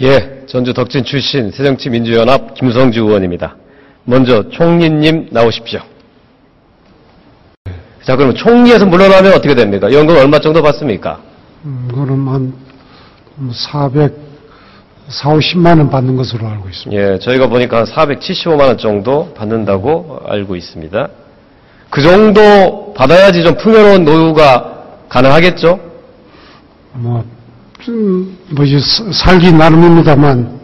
예, 전주 덕진 출신 새정치민주연합 김성주 의원입니다. 먼저 총리님 나오십시오. 자, 그러면 총리에서 물러나면 어떻게 됩니까? 연금 얼마 정도 받습니까? 그럼 한 450만 원 받는 것으로 알고 있습니다. 예, 저희가 보니까 한 475만 원 정도 받는다고 알고 있습니다. 그 정도 받아야지 좀 풍요로운 노후가 가능하겠죠? 이제 살기 나름입니다만,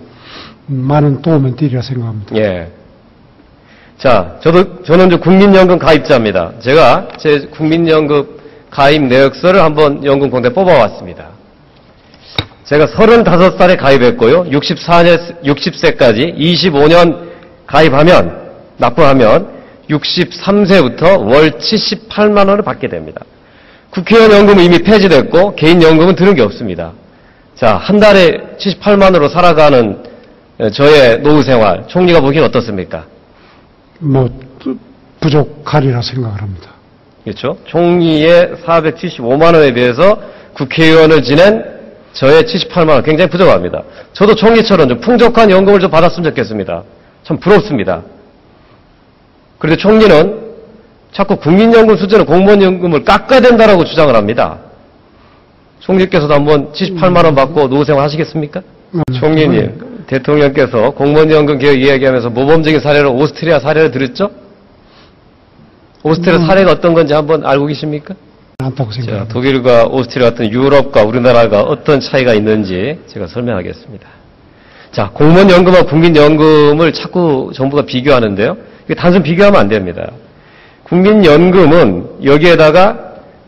많은 도움은 되리라 생각합니다. 예. 자, 저는 이제 국민연금 가입자입니다. 제가 제 국민연금 가입 내역서를 한번 연금공단에 뽑아왔습니다. 제가 35살에 가입했고요. 60세까지 25년 납부하면 63세부터 월 78만 원을 받게 됩니다. 국회의원 연금은 이미 폐지됐고 개인연금은 드는 게 없습니다. 자, 한 달에 78만 원으로 살아가는 저의 노후 생활, 총리가 보기엔 어떻습니까? 부족하리라 생각을 합니다. 그렇죠? 총리의 475만 원에 비해서 국회의원을 지낸 저의 78만 원 굉장히 부족합니다. 저도 총리처럼 좀 풍족한 연금을 좀 받았으면 좋겠습니다. 참 부럽습니다. 그런데 총리는 자꾸 국민연금 수준의 공무원연금을 깎아야 된다라고 주장을 합니다. 총리께서도 한번 78만 원 받고 노후생활 하시겠습니까? 총리님, 대통령께서 공무원연금 개혁 이야기하면서 모범적인 사례로 오스트리아 사례를 들었죠? 오스트리아 사례가 어떤 건지 한번 알고 계십니까? 않다고 생각합니다. 자, 독일과 오스트리아 같은 유럽과 우리나라가 어떤 차이가 있는지 제가 설명하겠습니다. 자, 공무원연금과 국민연금을 자꾸 정부가 비교하는데요. 이게 단순 비교하면 안 됩니다. 국민연금은 여기에다가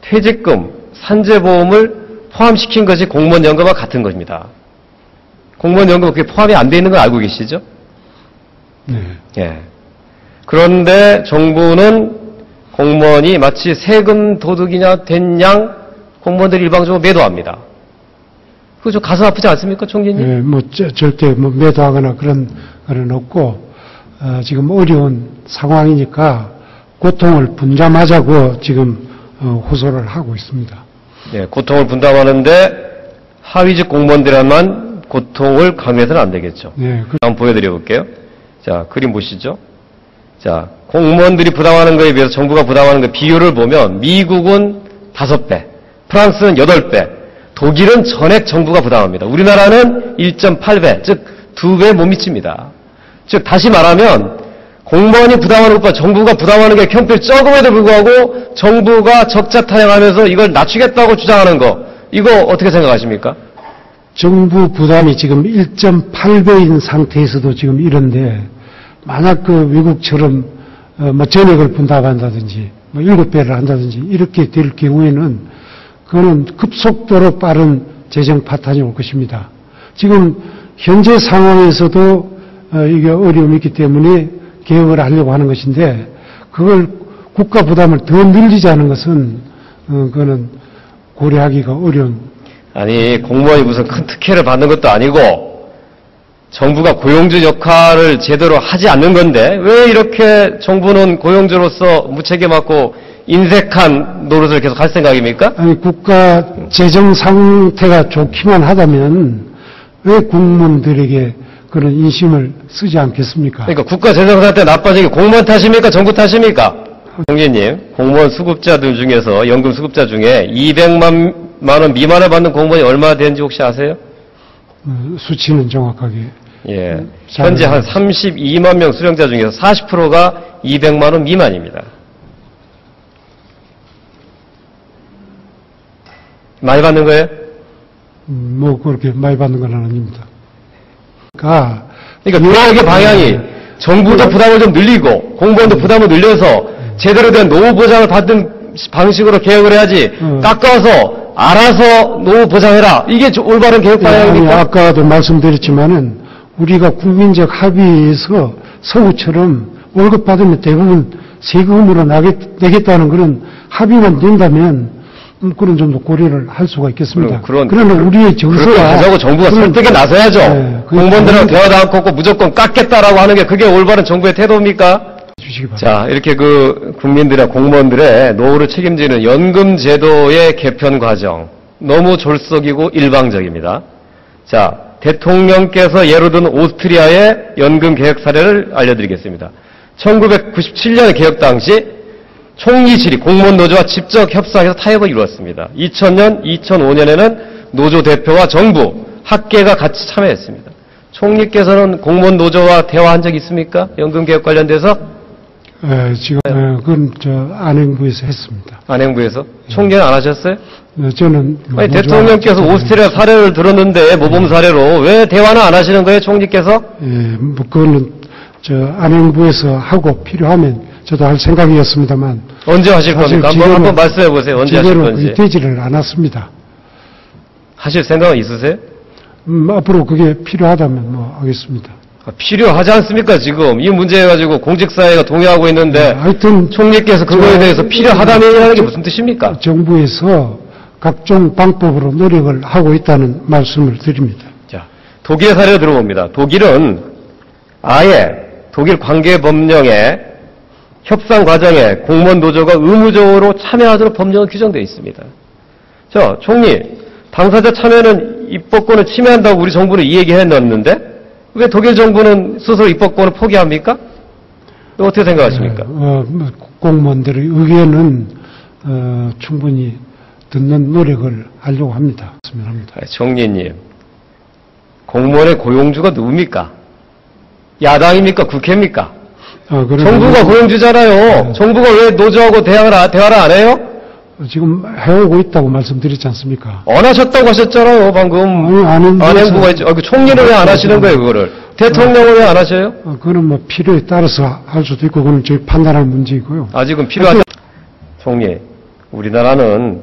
퇴직금, 산재보험을 포함시킨 것이 공무원연금과 같은 것입니다. 공무원연금은 그게 포함이 안 돼 있는 걸 알고 계시죠? 네. 예. 그런데 정부는 공무원이 마치 세금 도둑이냐 된 양 공무원들이 일방적으로 매도합니다. 그거 좀 가슴 아프지 않습니까, 총리님? 네, 절대 매도하거나 그런 건 없고, 지금 어려운 상황이니까 고통을 분담하자고 지금 호소를 하고 있습니다. 예, 고통을 분담하는데 하위직 공무원들에만 고통을 강요해서는 안 되겠죠. 네, 한번 보여드려 볼게요. 자, 그림 보시죠. 자, 공무원들이 부담하는 것에 비해서 정부가 부담하는 것 비율을 보면 미국은 5배, 프랑스는 8배, 독일은 전액 정부가 부담합니다. 우리나라는 1.8배, 즉 2배 못 미칩니다. 즉 다시 말하면 공무원이 부담하는 것보다 정부가 부담하는 게 형편 적음에도 불구하고 정부가 적자 타령하면서 이걸 낮추겠다고 주장하는 거, 이거 어떻게 생각하십니까? 정부 부담이 지금 1.8배인 상태에서도 지금 이런데, 만약 그 미국처럼 전액을 분담한다든지 7배를 한다든지 이렇게 될 경우에는 그거는 급속도로 빠른 재정 파탄이 올 것입니다. 지금 현재 상황에서도 이게 어려움이 있기 때문에 개혁을 하려고 하는 것인데, 그걸 국가 부담을 더 늘리자는 것은 그거는 고려하기가 어려운. 아니, 공무원이 무슨 큰 특혜를 받는 것도 아니고 정부가 고용주 역할을 제대로 하지 않는 건데 왜 이렇게 정부는 고용주로서 무책임하고 인색한 노릇을 계속 할 생각입니까? 아니, 국가 재정 상태가 좋기만 하다면 왜 공무원들에게 그런 인심을 쓰지 않겠습니까? 그러니까 국가 재정 상태 나빠진 게 공무원 탓입니까? 정부 탓입니까? 총리님, 공무원 수급자들 중에서 연금 수급자 중에 200만 원 미만을 받는 공무원이 얼마나 되는지 혹시 아세요? 수치는 정확하게. 예. 현재 한 32만 명 수령자 중에서 40%가 200만 원 미만입니다. 많이 받는 거예요? 그렇게 많이 받는 건 아닙니다. 그러니까 노력의 방향이 정부도 부담을 좀 늘리고 공무원도 부담을 늘려서 제대로 된 노후 보장을 받는 방식으로 개혁을 해야지 깎아서 알아서 노후 보장해라. 이게 올바른 개혁 방향입니까? 아까도 말씀드렸지만은 우리가 국민적 합의에서 서구처럼 월급 받으면 대부분 세금으로 내겠다는 그런 합의만 된다면 그런 점도 고려를 할 수가 있겠습니다. 그러나 우리의 정서가 하자고 정부가 설득에 나서야죠. 네, 공무원들하고 대화도 않고 없고 무조건 깎겠다라고 하는 게 그게 올바른 정부의 태도입니까? 자, 이렇게 국민들의 공무원들의 노후를 책임지는 연금 제도의 개편 과정 너무 졸속이고 일방적입니다. 자, 대통령께서 예로 든 오스트리아의 연금 개혁 사례를 알려드리겠습니다. 1997년의 개혁 당시 총리실이 공무원 노조와 직접 협상해서 타협을 이루었습니다. 2000년, 2005년에는 노조 대표와 정부, 학계가 같이 참여했습니다. 총리께서는 공무원 노조와 대화한 적 있습니까? 연금 개혁 관련돼서? 지금 그건 안행부에서 했습니다. 안행부에서? 총리는 안 하셨어요? 저는 아니, 대통령께서 오스트리아 사례를 들었는데 모범 사례로 왜 대화는 안 하시는 거예요, 총리께서? 그거는 안행부에서 하고 필요하면 저도 할 생각이었습니다만 언제 하실 겁니까? 한번 말씀해 보세요. 언제 하실 건지. 그게 되지를 않았습니다. 하실 생각은 있으세요? 앞으로 그게 필요하다면 하겠습니다. 필요하지 않습니까, 지금? 이 문제에 가지고 공직사회가 동의하고 있는데 하여튼 총리께서 그거에 대해서 필요하다면이라는 게 무슨 뜻입니까? 정부에서 각종 방법으로 노력을 하고 있다는 말씀을 드립니다. 자, 독일의 사례를 들어봅니다. 독일은 아예 독일 관계법령에 협상 과정에 공무원 노조가 의무적으로 참여하도록 법령은 규정되어 있습니다. 자, 총리, 당사자 참여는 입법권을 침해한다고 우리 정부는 이 얘기해 놨는데 왜 독일 정부는 스스로 입법권을 포기합니까? 어떻게 생각하십니까? 공무원들의 의견은 충분히 듣는 노력을 하려고 합니다. 총리님, 공무원의 고용주가 누굽니까? 야당입니까? 국회입니까? 정부가 고용주잖아요. 정부가 왜 노조하고 대화를 안 해요? 지금 해오고 있다고 말씀드렸지 않습니까? 안 하셨다고 하셨잖아요, 방금. 안행부가 있죠. 총리는 왜 안 하시는 거예요, 그거를? 대통령은 왜 안 하셔요? 그거는 필요에 따라서 할 수도 있고, 그건 저희 판단할 문제이고요. 아직은 필요하죠. 총리, 우리나라는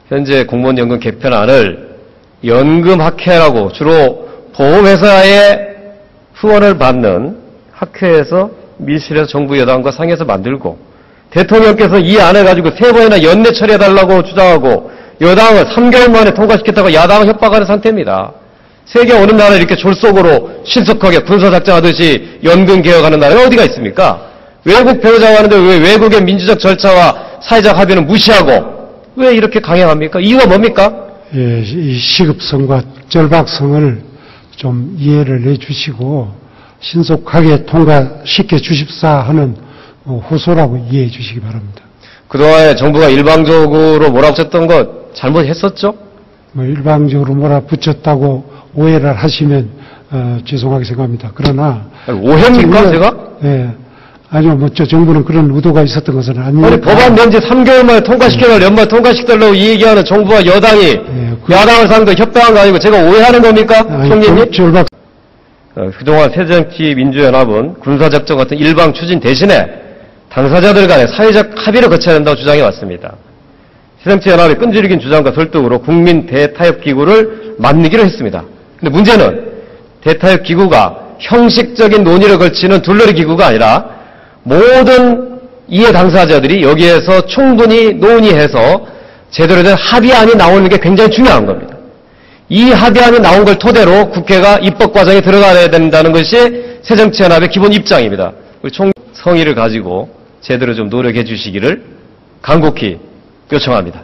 현재 공무원연금 개편안을 연금학회라고 주로 보험회사의 후원을 받는 학회에서 밀실에서 정부 여당과 상의해서 만들고 대통령께서 이 안을 가지고 3번이나 연내 처리해달라고 주장하고 여당은 3개월 만에 통과시켰다고 야당은 협박하는 상태입니다. 세계 어느 나라 이렇게 졸속으로 신속하게 군사작전하듯이 연금 개혁하는 나라가 어디가 있습니까? 외국 배우자고 하는데 왜 외국의 민주적 절차와 사회적 합의는 무시하고 왜 이렇게 강행합니까? 이유가 뭡니까? 예, 이 시급성과 절박성을 좀 이해를 해주시고 신속하게 통과시켜 주십사 하는 호소라고 이해해 주시기 바랍니다. 그동안에 정부가 일방적으로 몰아붙였던 것 잘못했었죠? 일방적으로 몰아붙였다고 오해를 하시면 죄송하게 생각합니다. 그러나 오해입니까, 제가? 예. 아니요, 정부는 그런 의도가 있었던 것은 아닙니다. 아니, 법안 낸지 3개월 만에 통과시켜달라고, 연말 통과시켜달라고 이 얘기하는 정부와 여당이 야당을 상대 협박한 거 아니고 제가 오해하는 겁니까? 총리님? 그동안 새정치민주연합은 군사작전 같은 일방 추진 대신에 당사자들 간의 사회적 합의를 거쳐야 된다고 주장해왔습니다. 새정치연합의 끈질긴 주장과 설득으로 국민 대타협기구를 만들기로 했습니다. 근데 문제는 대타협기구가 형식적인 논의를 걸치는 둘러리 기구가 아니라 모든 이해 당사자들이 여기에서 충분히 논의해서 제대로 된 합의안이 나오는 게 굉장히 중요한 겁니다. 이 합의안이 나온 걸 토대로 국회가 입법 과정에 들어가야 된다는 것이 새정치연합의 기본 입장입니다. 우리 성의를 가지고 제대로 좀 노력해 주시기를 간곡히 요청합니다.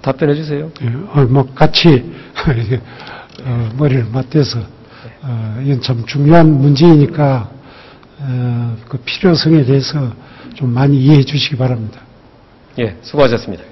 답변해 주세요. 같이 머리를 맞대서 이건 참 중요한 문제이니까 그 필요성에 대해서 좀 많이 이해해 주시기 바랍니다. 예, 수고하셨습니다.